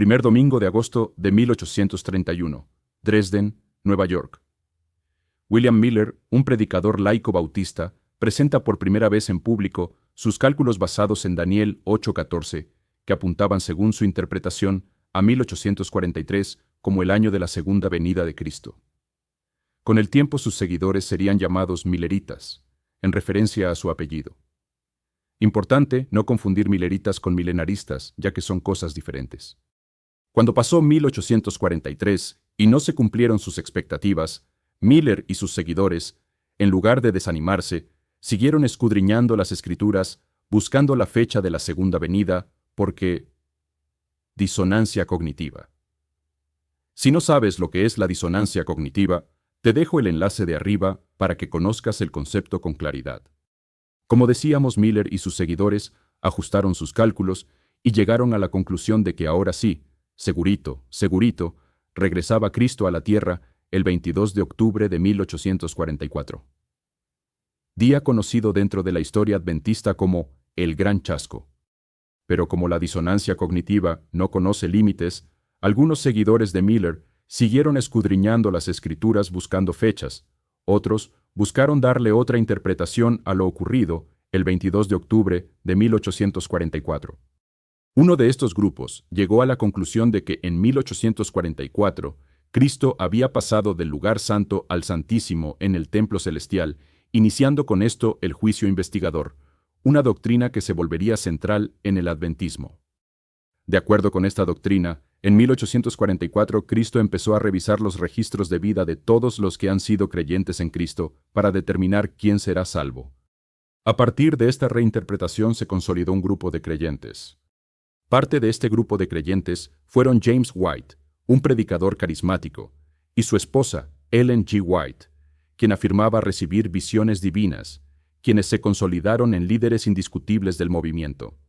primer domingo de agosto de 1831, Dresden, Nueva York. William Miller, un predicador laico bautista, presenta por primera vez en público sus cálculos basados en Daniel 8:14, que apuntaban según su interpretación a 1843 como el año de la segunda venida de Cristo. Con el tiempo sus seguidores serían llamados milleritas, en referencia a su apellido. Importante no confundir milleritas con milenaristas, ya que son cosas diferentes. Cuando pasó 1843 y no se cumplieron sus expectativas, Miller y sus seguidores, en lugar de desanimarse, siguieron escudriñando las Escrituras, buscando la fecha de la segunda venida, porque disonancia cognitiva. Si no sabes lo que es la disonancia cognitiva, te dejo el enlace de arriba para que conozcas el concepto con claridad. Como decíamos, Miller y sus seguidores ajustaron sus cálculos y llegaron a la conclusión de que ahora sí, segurito, regresaba Cristo a la tierra el 22 de octubre de 1844. Día conocido dentro de la historia adventista como el Gran Chasco. Pero como la disonancia cognitiva no conoce límites, algunos seguidores de Miller siguieron escudriñando las Escrituras buscando fechas, otros buscaron darle otra interpretación a lo ocurrido el 22 de octubre de 1844. Uno de estos grupos llegó a la conclusión de que en 1844 Cristo había pasado del lugar santo al santísimo en el templo celestial, iniciando con esto el juicio investigador, una doctrina que se volvería central en el adventismo. De acuerdo con esta doctrina, en 1844 Cristo empezó a revisar los registros de vida de todos los que han sido creyentes en Cristo para determinar quién será salvo. A partir de esta reinterpretación se consolidó un grupo de creyentes. Parte de este grupo de creyentes fueron James White, un predicador carismático, y su esposa, Ellen G. White, quien afirmaba recibir visiones divinas, quienes se consolidaron en líderes indiscutibles del movimiento.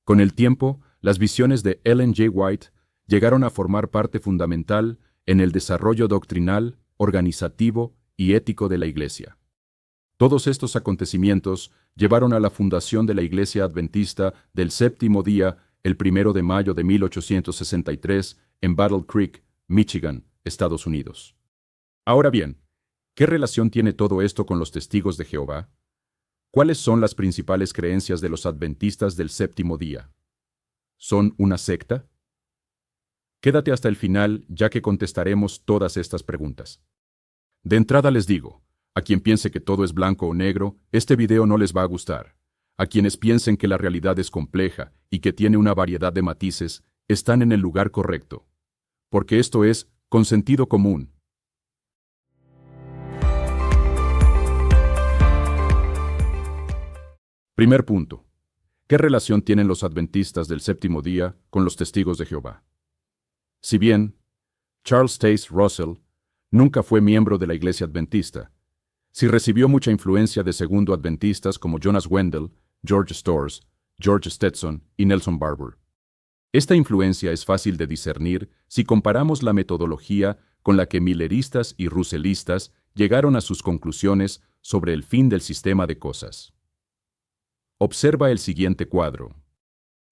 Con el tiempo, las visiones de Ellen G. White llegaron a formar parte fundamental en el desarrollo doctrinal, organizativo y ético de la Iglesia. Todos estos acontecimientos llevaron a la fundación de la Iglesia Adventista del Séptimo Día el 1 de mayo de 1863 en Battle Creek, Michigan, Estados Unidos. Ahora bien, ¿qué relación tiene todo esto con los testigos de Jehová? ¿Cuáles son las principales creencias de los adventistas del Séptimo Día? ¿Son una secta? Quédate hasta el final, ya que contestaremos todas estas preguntas. De entrada les digo, a quien piense que todo es blanco o negro, este video no les va a gustar. A quienes piensen que la realidad es compleja y que tiene una variedad de matices, están en el lugar correcto. Porque esto es con sentido común. Primer punto. ¿Qué relación tienen los adventistas del Séptimo Día con los testigos de Jehová? Si bien Charles Taze Russell nunca fue miembro de la Iglesia Adventista, sí recibió mucha influencia de segundo adventistas como Jonas Wendell, George Storrs, George Stetson y Nelson Barbour. Esta influencia es fácil de discernir si comparamos la metodología con la que milleristas y russellistas llegaron a sus conclusiones sobre el fin del sistema de cosas. Observa el siguiente cuadro.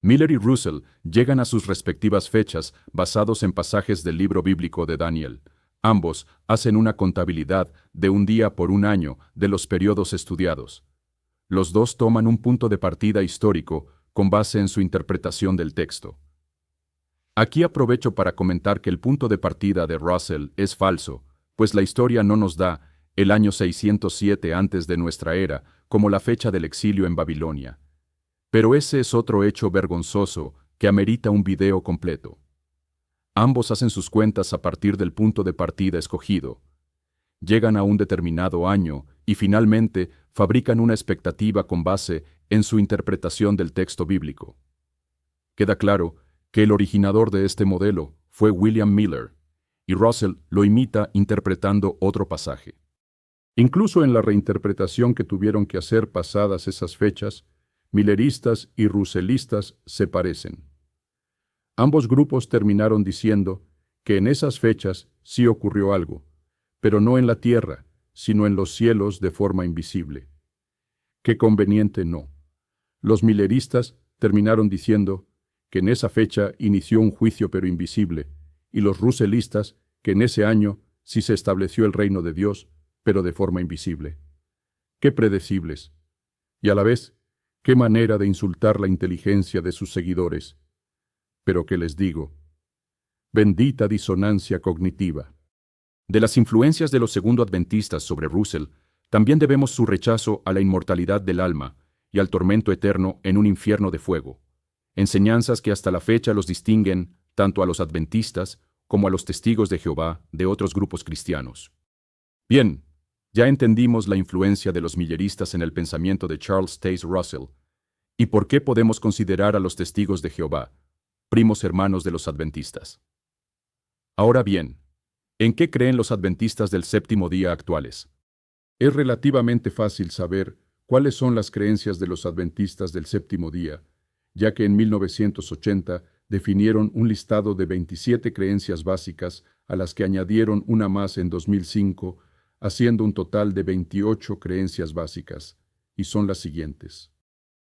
Miller y Russell llegan a sus respectivas fechas basados en pasajes del libro bíblico de Daniel. Ambos hacen una contabilidad de un día por un año de los periodos estudiados. Los dos toman un punto de partida histórico con base en su interpretación del texto. Aquí aprovecho para comentar que el punto de partida de Russell es falso, pues la historia no nos da el año 607 antes de nuestra era como la fecha del exilio en Babilonia. Pero ese es otro hecho vergonzoso que amerita un video completo. Ambos hacen sus cuentas a partir del punto de partida escogido. Llegan a un determinado año y finalmente fabrican una expectativa con base en su interpretación del texto bíblico. Queda claro que el originador de este modelo fue William Miller, y Russell lo imita interpretando otro pasaje. Incluso en la reinterpretación que tuvieron que hacer pasadas esas fechas, milleristas y russellistas se parecen. Ambos grupos terminaron diciendo que en esas fechas sí ocurrió algo, pero no en la tierra, sino en los cielos de forma invisible. Qué conveniente no. Los milleristas terminaron diciendo que en esa fecha inició un juicio pero invisible, y los russellistas, que en ese año sí se estableció el reino de Dios, pero de forma invisible. Qué predecibles. Y a la vez, qué manera de insultar la inteligencia de sus seguidores. Pero ¿qué les digo? Bendita disonancia cognitiva. De las influencias de los segundo-adventistas sobre Russell, también debemos su rechazo a la inmortalidad del alma y al tormento eterno en un infierno de fuego. Enseñanzas que hasta la fecha los distinguen tanto a los adventistas como a los testigos de Jehová de otros grupos cristianos. Bien, ya entendimos la influencia de los milleristas en el pensamiento de Charles Taze Russell, y por qué podemos considerar a los testigos de Jehová primos hermanos de los adventistas. Ahora bien, ¿en qué creen los adventistas del séptimo día actuales? Es relativamente fácil saber cuáles son las creencias de los adventistas del séptimo día, ya que en 1980 definieron un listado de 27 creencias básicas a las que añadieron una más en 2005, haciendo un total de 28 creencias básicas, y son las siguientes.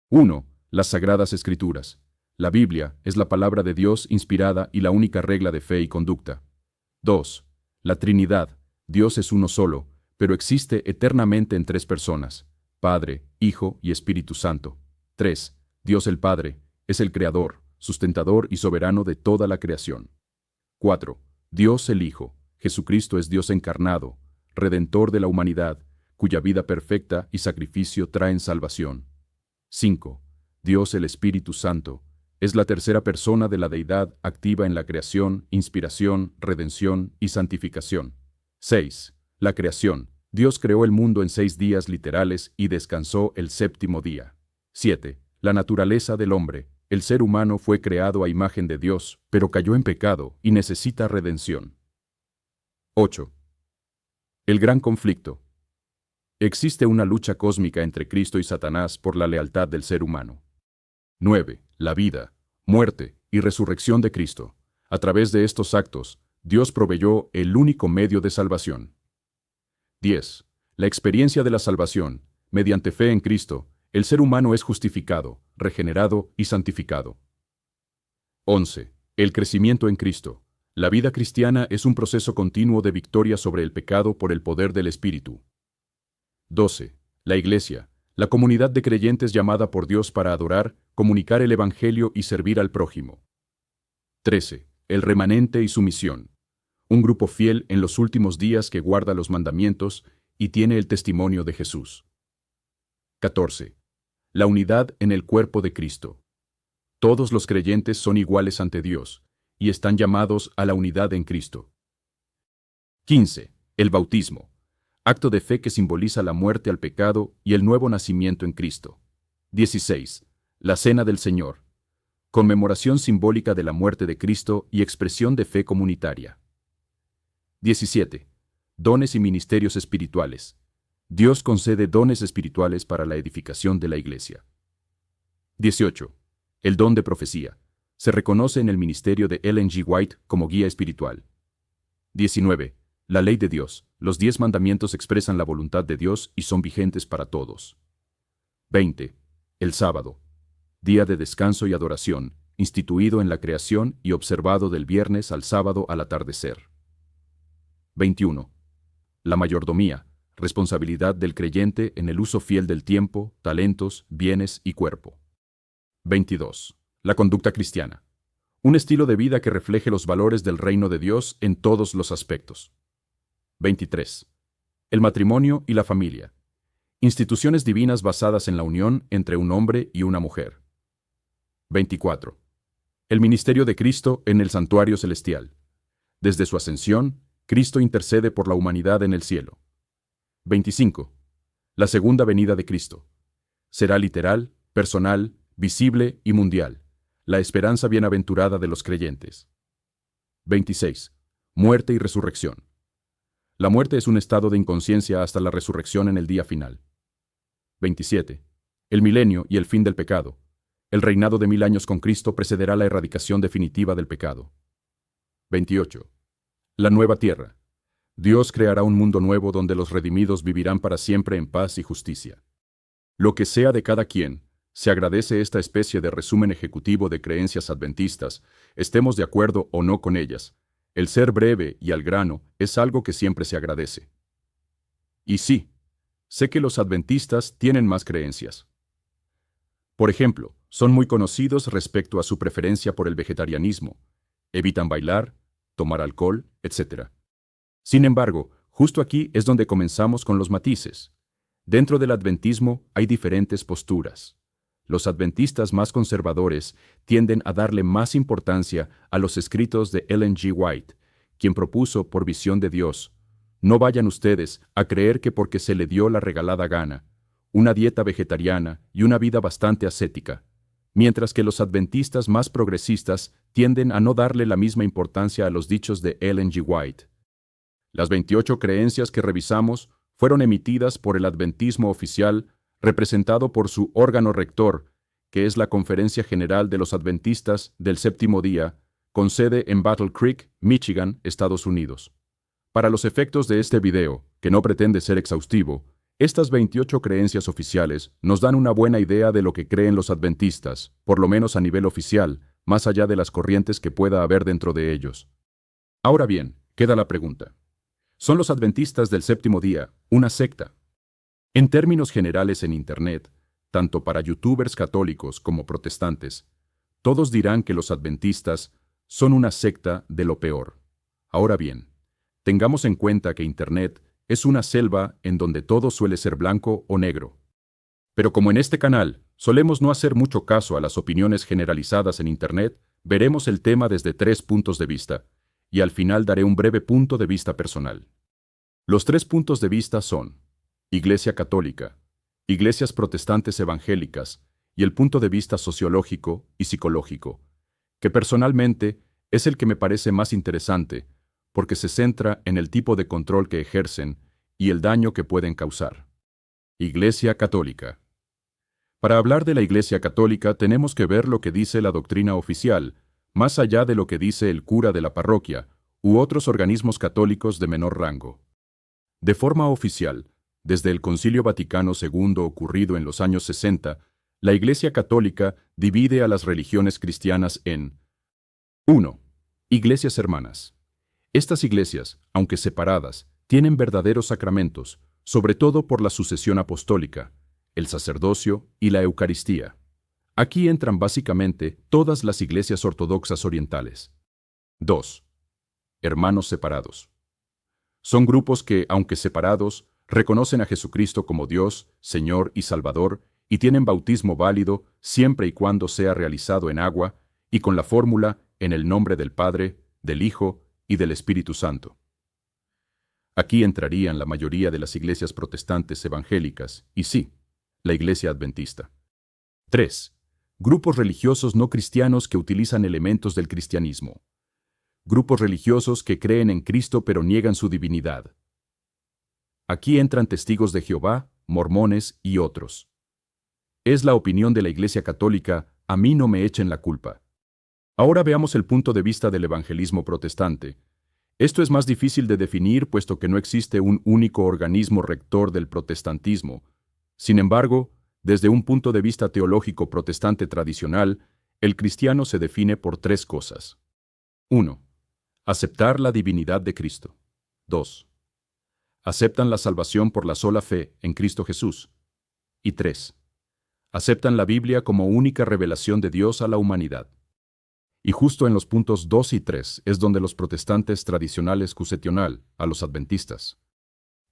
1. Las Sagradas Escrituras. La Biblia es la palabra de Dios inspirada y la única regla de fe y conducta. 2. La Trinidad. Dios es uno solo, pero existe eternamente en tres personas: Padre, Hijo y Espíritu Santo. 3. Dios el Padre es el Creador, sustentador y soberano de toda la creación. 4. Dios el Hijo. Jesucristo es Dios encarnado, Redentor de la humanidad, cuya vida perfecta y sacrificio traen salvación. 5. Dios el Espíritu Santo es la tercera persona de la deidad activa en la creación, inspiración, redención y santificación. 6. La creación. Dios creó el mundo en 6 días literales y descansó el séptimo día. 7. La naturaleza del hombre. El ser humano fue creado a imagen de Dios, pero cayó en pecado y necesita redención. 8. El gran conflicto. Existe una lucha cósmica entre Cristo y Satanás por la lealtad del ser humano. 9. La vida, muerte y resurrección de Cristo. A través de estos actos, Dios proveyó el único medio de salvación. 10. La experiencia de la salvación. Mediante fe en Cristo, el ser humano es justificado, regenerado y santificado. 11. El crecimiento en Cristo. La vida cristiana es un proceso continuo de victoria sobre el pecado por el poder del Espíritu. 12. La Iglesia. La comunidad de creyentes llamada por Dios para adorar, comunicar el Evangelio y servir al prójimo. 13. El remanente y su misión. Un grupo fiel en los últimos días que guarda los mandamientos y tiene el testimonio de Jesús. 14. La unidad en el cuerpo de Cristo. Todos los creyentes son iguales ante Dios y están llamados a la unidad en Cristo. 15. El bautismo. Acto de fe que simboliza la muerte al pecado y el nuevo nacimiento en Cristo. 16. La Cena del Señor. Conmemoración simbólica de la muerte de Cristo y expresión de fe comunitaria. 17. Dones y ministerios espirituales. Dios concede dones espirituales para la edificación de la Iglesia. 18. El don de profecía. Se reconoce en el ministerio de Ellen G. White como guía espiritual. 19. La ley de Dios. Los 10 mandamientos expresan la voluntad de Dios y son vigentes para todos. 20. El sábado. Día de descanso y adoración, instituido en la creación y observado del viernes al sábado al atardecer. 21. La mayordomía. Responsabilidad del creyente en el uso fiel del tiempo, talentos, bienes y cuerpo. 22. La conducta cristiana. Un estilo de vida que refleje los valores del reino de Dios en todos los aspectos. 23. El matrimonio y la familia. Instituciones divinas basadas en la unión entre un hombre y una mujer. 24. El ministerio de Cristo en el santuario celestial. Desde su ascensión, Cristo intercede por la humanidad en el cielo. 25. La segunda venida de Cristo. Será literal, personal, visible y mundial. La esperanza bienaventurada de los creyentes. 26. Muerte y resurrección. La muerte es un estado de inconsciencia hasta la resurrección en el día final. 27. El milenio y el fin del pecado. El reinado de 1000 años con Cristo precederá la erradicación definitiva del pecado. 28. La nueva tierra. Dios creará un mundo nuevo donde los redimidos vivirán para siempre en paz y justicia. Lo que sea de cada quien, Se agradece esta especie de resumen ejecutivo de creencias adventistas, estemos de acuerdo o no con ellas. El ser breve y al grano es algo que siempre se agradece. Y sí, sé que los adventistas tienen más creencias. Por ejemplo, son muy conocidos respecto a su preferencia por el vegetarianismo. Evitan bailar, tomar alcohol, etc. Sin embargo, justo aquí es donde comenzamos con los matices. Dentro del adventismo hay diferentes posturas. Los adventistas más conservadores tienden a darle más importancia a los escritos de Ellen G. White, quien propuso por visión de Dios: no vayan ustedes a creer que porque se le dio la regalada gana, una dieta vegetariana y una vida bastante ascética, mientras que los adventistas más progresistas tienden a no darle la misma importancia a los dichos de Ellen G. White. Las 28 creencias que revisamos fueron emitidas por el adventismo oficial, representado por su órgano rector, que es la Conferencia General de los Adventistas del Séptimo Día, con sede en Battle Creek, Michigan, Estados Unidos. Para los efectos de este video, que no pretende ser exhaustivo, estas 28 creencias oficiales nos dan una buena idea de lo que creen los adventistas, por lo menos a nivel oficial, más allá de las corrientes que pueda haber dentro de ellos. Ahora bien, queda la pregunta: ¿son los adventistas del séptimo día una secta? En términos generales en Internet, tanto para youtubers católicos como protestantes, todos dirán que los adventistas son una secta de lo peor. Ahora bien, tengamos en cuenta que Internet es una selva en donde todo suele ser blanco o negro. Pero como en este canal solemos no hacer mucho caso a las opiniones generalizadas en Internet, veremos el tema desde 3 puntos de vista, y al final daré un breve punto de vista personal. Los 3 puntos de vista son Iglesia Católica, iglesias protestantes evangélicas y el punto de vista sociológico y psicológico, que personalmente es el que me parece más interesante porque se centra en el tipo de control que ejercen y el daño que pueden causar. Iglesia Católica. Para hablar de la Iglesia Católica tenemos que ver lo que dice la doctrina oficial, más allá de lo que dice el cura de la parroquia u otros organismos católicos de menor rango. De forma oficial, desde el Concilio Vaticano II ocurrido en los años 60, la Iglesia Católica divide a las religiones cristianas en 1. Iglesias hermanas. Estas iglesias, aunque separadas, tienen verdaderos sacramentos, sobre todo por la sucesión apostólica, el sacerdocio y la Eucaristía. Aquí entran básicamente todas las iglesias ortodoxas orientales. 2. Hermanos separados. Son grupos que, aunque separados, reconocen a Jesucristo como Dios, Señor y Salvador, y tienen bautismo válido siempre y cuando sea realizado en agua y con la fórmula en el nombre del Padre, del Hijo y del Espíritu Santo. Aquí entrarían la mayoría de las iglesias protestantes evangélicas, y sí, la Iglesia Adventista. 3. Grupos religiosos no cristianos que utilizan elementos del cristianismo. Grupos religiosos que creen en Cristo pero niegan su divinidad. Aquí entran testigos de Jehová, mormones y otros. Es la opinión de la Iglesia Católica, a mí no me echen la culpa. Ahora veamos el punto de vista del evangelismo protestante. Esto es más difícil de definir puesto que no existe un único organismo rector del protestantismo. Sin embargo, desde un punto de vista teológico protestante tradicional, el cristiano se define por 3 cosas. 1. Aceptar la divinidad de Cristo. 2. Aceptan la salvación por la sola fe en Cristo Jesús. Y 3. Aceptan la Biblia como única revelación de Dios a la humanidad. Y justo en los puntos 2 y 3 es donde los protestantes tradicionales cusetional a los adventistas.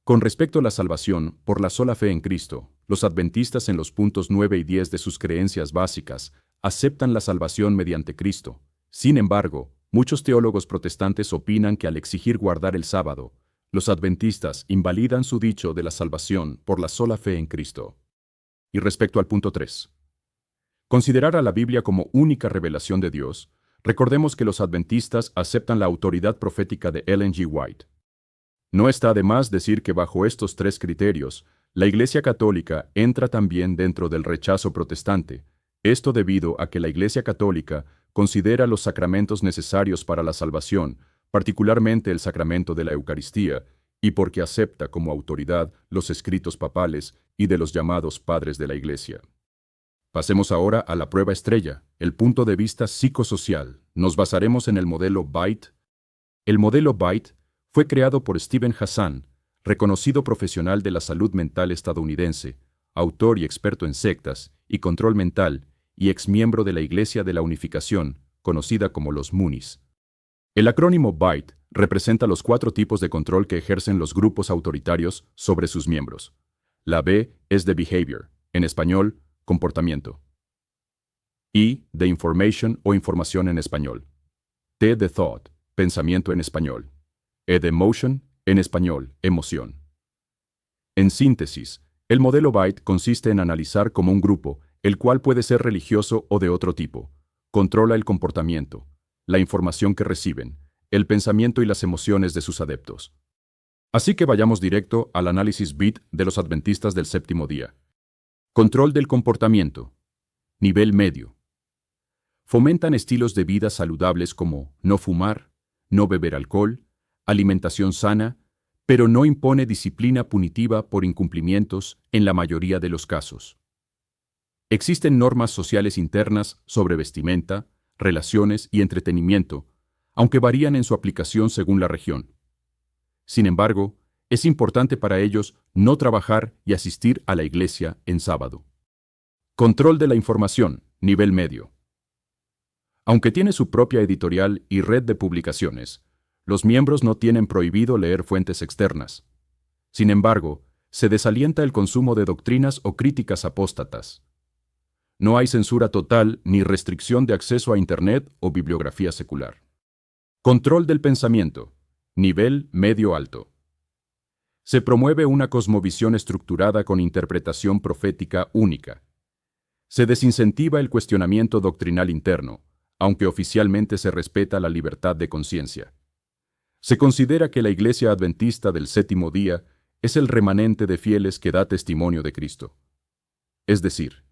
Con respecto a la salvación por la sola fe en Cristo, los adventistas en los puntos 9 y 10 de sus creencias básicas aceptan la salvación mediante Cristo. Sin embargo, muchos teólogos protestantes opinan que al exigir guardar el sábado, los adventistas invalidan su dicho de la salvación por la sola fe en Cristo. Y respecto al punto 3, considerar a la Biblia como única revelación de Dios, recordemos que los adventistas aceptan la autoridad profética de Ellen G. White. No está de más decir que bajo estos 3 criterios, la Iglesia Católica entra también dentro del rechazo protestante, esto debido a que la Iglesia Católica considera los sacramentos necesarios para la salvación, particularmente el sacramento de la Eucaristía, y porque acepta como autoridad los escritos papales y de los llamados padres de la Iglesia. Pasemos ahora a la prueba estrella, el punto de vista psicosocial. Nos basaremos en el modelo Byte. El modelo Byte fue creado por Steven Hassan, reconocido profesional de la salud mental estadounidense, autor y experto en sectas y control mental, y exmiembro de la Iglesia de la Unificación, conocida como los Moonies. El acrónimo BYTE representa los 4 tipos de control que ejercen los grupos autoritarios sobre sus miembros. La B es de behavior, en español, comportamiento. I de information o información en español. T de thought, pensamiento en español. E de emotion, en español, emoción. En síntesis, el modelo BYTE consiste en analizar como un grupo, el cual puede ser religioso o de otro tipo. Controla el comportamiento, la información que reciben, el pensamiento y las emociones de sus adeptos. Así que vayamos directo al análisis BYTE de los adventistas del séptimo día. Control del comportamiento. Nivel medio. Fomentan estilos de vida saludables como no fumar, no beber alcohol, alimentación sana, pero no impone disciplina punitiva por incumplimientos en la mayoría de los casos. Existen normas sociales internas sobre vestimenta, relaciones y entretenimiento, aunque varían en su aplicación según la región. Sin embargo, es importante para ellos no trabajar y asistir a la iglesia en sábado. Control de la información, nivel medio. Aunque tiene su propia editorial y red de publicaciones, los miembros no tienen prohibido leer fuentes externas. Sin embargo, se desalienta el consumo de doctrinas o críticas apóstatas. No hay censura total ni restricción de acceso a Internet o bibliografía secular. Control del pensamiento, nivel medio-alto. Se promueve una cosmovisión estructurada con interpretación profética única. Se desincentiva el cuestionamiento doctrinal interno, aunque oficialmente se respeta la libertad de conciencia. Se considera que la Iglesia Adventista del Séptimo Día es el remanente de fieles que da testimonio de Cristo. Es decir,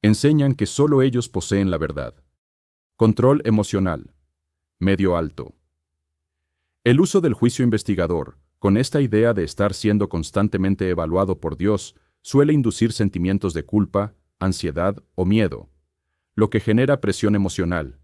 enseñan que solo ellos poseen la verdad. Control emocional, medio alto. El uso del juicio investigador, con esta idea de estar siendo constantemente evaluado por Dios, suele inducir sentimientos de culpa, ansiedad o miedo, lo que genera presión emocional.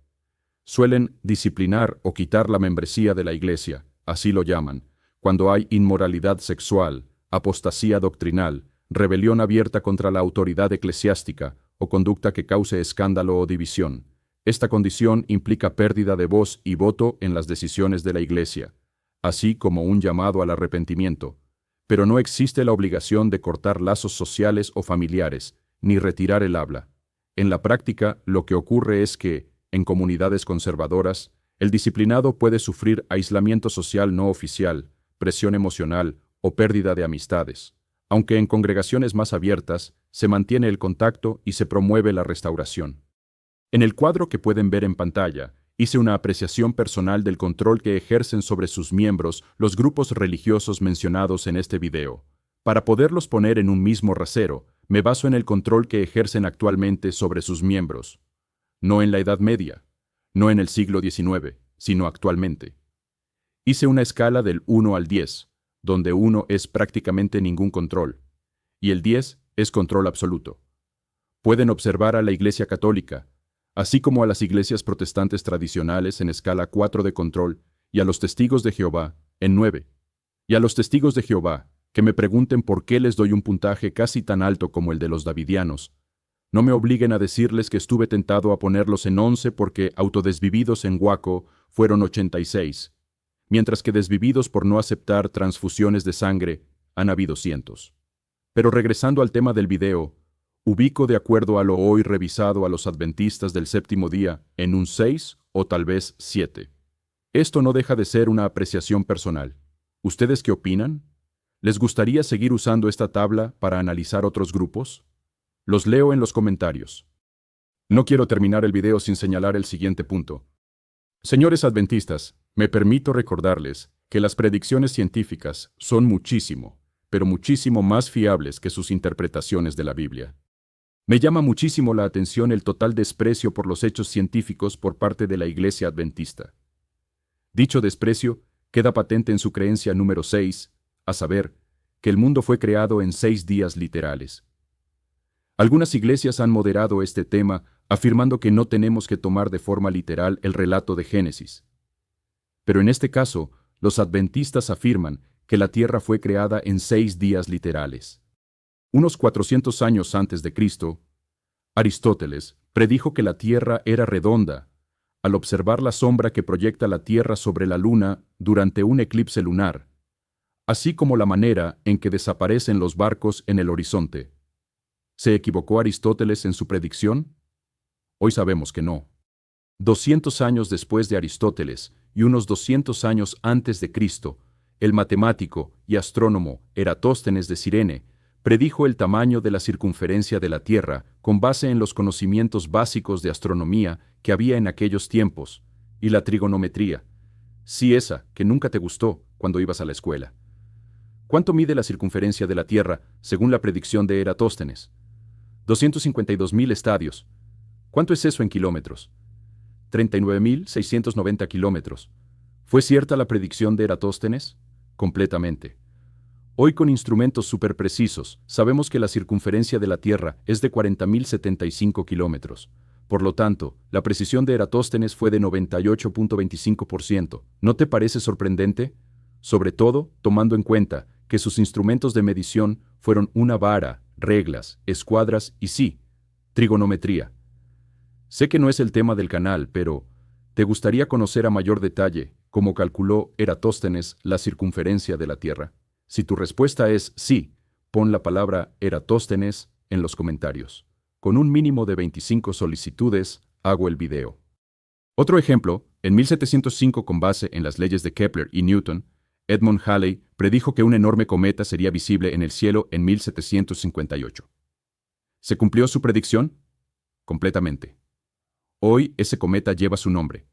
Suelen disciplinar o quitar la membresía de la iglesia, así lo llaman, cuando hay inmoralidad sexual, apostasía doctrinal, rebelión abierta contra la autoridad eclesiástica o conducta que cause escándalo o división. Esta condición implica pérdida de voz y voto en las decisiones de la iglesia, así como un llamado al arrepentimiento, pero no existe la obligación de cortar lazos sociales o familiares, ni retirar el habla. En la práctica, lo que ocurre es que, en comunidades conservadoras, el disciplinado puede sufrir aislamiento social no oficial, presión emocional o pérdida de amistades, aunque en congregaciones más abiertas se mantiene el contacto y se promueve la restauración. En el cuadro que pueden ver en pantalla, hice una apreciación personal del control que ejercen sobre sus miembros los grupos religiosos mencionados en este video. Para poderlos poner en un mismo rasero, me baso en el control que ejercen actualmente sobre sus miembros. No en la Edad Media, no en el siglo XIX, sino actualmente. Hice una escala del 1 al 10, donde 1 es prácticamente ningún control, y el 10 es control absoluto. Pueden observar a la Iglesia Católica, así como a las iglesias protestantes tradicionales en escala 4 de control, y a los testigos de Jehová en 9. Y a los testigos de Jehová, que me pregunten por qué les doy un puntaje casi tan alto como el de los davidianos. No me obliguen a decirles que estuve tentado a ponerlos en 11 porque autodesvividos en Waco fueron 86, mientras que desvividos por no aceptar transfusiones de sangre han habido cientos. Pero regresando al tema del video, ubico de acuerdo a lo hoy revisado a los adventistas del séptimo día en un 6 o tal vez 7. Esto no deja de ser una apreciación personal. ¿Ustedes qué opinan? ¿Les gustaría seguir usando esta tabla para analizar otros grupos? Los leo en los comentarios. No quiero terminar el video sin señalar el siguiente punto. Señores adventistas, me permito recordarles que las predicciones científicas son muchísimo, pero muchísimo más fiables que sus interpretaciones de la Biblia. Me llama muchísimo la atención el total desprecio por los hechos científicos por parte de la Iglesia Adventista. Dicho desprecio queda patente en su creencia número 6, a saber, que el mundo fue creado en 6 días literales. Algunas iglesias han moderado este tema, afirmando que no tenemos que tomar de forma literal el relato de Génesis. Pero en este caso, los adventistas afirman que la Tierra fue creada en 6 días literales. Unos 400 años antes de Cristo, Aristóteles predijo que la Tierra era redonda, al observar la sombra que proyecta la Tierra sobre la Luna durante un eclipse lunar, así como la manera en que desaparecen los barcos en el horizonte. ¿Se equivocó Aristóteles en su predicción? Hoy sabemos que no. 200 años después de Aristóteles y unos 200 años antes de Cristo, el matemático y astrónomo Eratóstenes de Cirene predijo el tamaño de la circunferencia de la Tierra con base en los conocimientos básicos de astronomía que había en aquellos tiempos, y la trigonometría. Sí, esa que nunca te gustó cuando ibas a la escuela. ¿Cuánto mide la circunferencia de la Tierra según la predicción de Eratóstenes? 252.000 estadios. ¿Cuánto es eso en kilómetros? 39.690 kilómetros. ¿Fue cierta la predicción de Eratóstenes? Completamente. Hoy con instrumentos superprecisos, sabemos que la circunferencia de la Tierra es de 40.075 kilómetros. Por lo tanto, la precisión de Eratóstenes fue de 98.25%. ¿No te parece sorprendente? Sobre todo, tomando en cuenta que sus instrumentos de medición fueron una vara, reglas, escuadras y sí, trigonometría. Sé que no es el tema del canal, pero ¿te gustaría conocer a mayor detalle cómo calculó Eratóstenes la circunferencia de la Tierra? Si tu respuesta es sí, pon la palabra Eratóstenes en los comentarios. Con un mínimo de 25 solicitudes, hago el video. Otro ejemplo, en 1705 con base en las leyes de Kepler y Newton, Edmund Halley predijo que un enorme cometa sería visible en el cielo en 1758. ¿Se cumplió su predicción? Completamente. Hoy ese cometa lleva su nombre.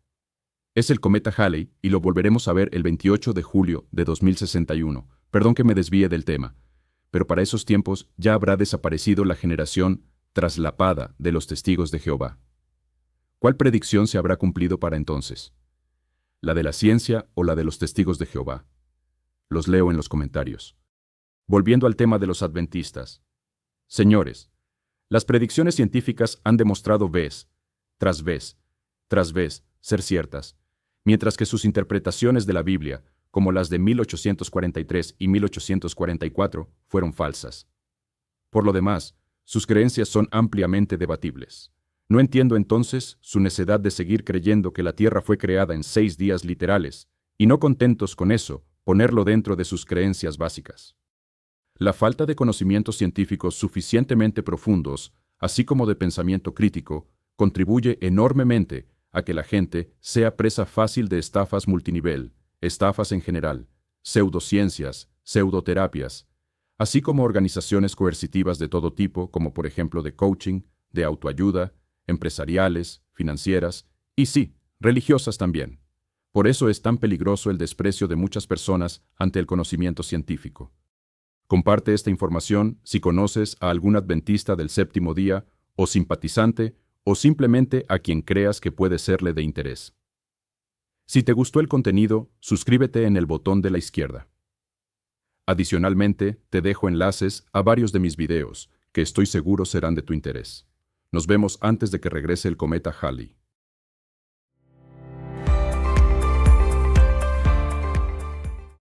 Es el cometa Halley y lo volveremos a ver el 28 de julio de 2061. Perdón que me desvíe del tema, pero para esos tiempos ya habrá desaparecido la generación traslapada de los testigos de Jehová. ¿Cuál predicción se habrá cumplido para entonces? ¿La de la ciencia o la de los testigos de Jehová? Los leo en los comentarios. Volviendo al tema de los adventistas. Señores, las predicciones científicas han demostrado vez tras vez ser ciertas, mientras que sus interpretaciones de la Biblia, como las de 1843 y 1844, fueron falsas. Por lo demás, sus creencias son ampliamente debatibles. No entiendo entonces su necedad de seguir creyendo que la Tierra fue creada en 6 días literales, y no contentos con eso, ponerlo dentro de sus creencias básicas. La falta de conocimientos científicos suficientemente profundos, así como de pensamiento crítico, contribuye enormemente a que la gente sea presa fácil de estafas multinivel, estafas en general, pseudociencias, pseudoterapias, así como organizaciones coercitivas de todo tipo, como por ejemplo de coaching, de autoayuda, empresariales, financieras y sí, religiosas también. Por eso es tan peligroso el desprecio de muchas personas ante el conocimiento científico. Comparte esta información si conoces a algún adventista del séptimo día o simpatizante o simplemente a quien creas que puede serle de interés. Si te gustó el contenido, suscríbete en el botón de la izquierda. Adicionalmente, te dejo enlaces a varios de mis videos, que estoy seguro serán de tu interés. Nos vemos antes de que regrese el cometa Halley.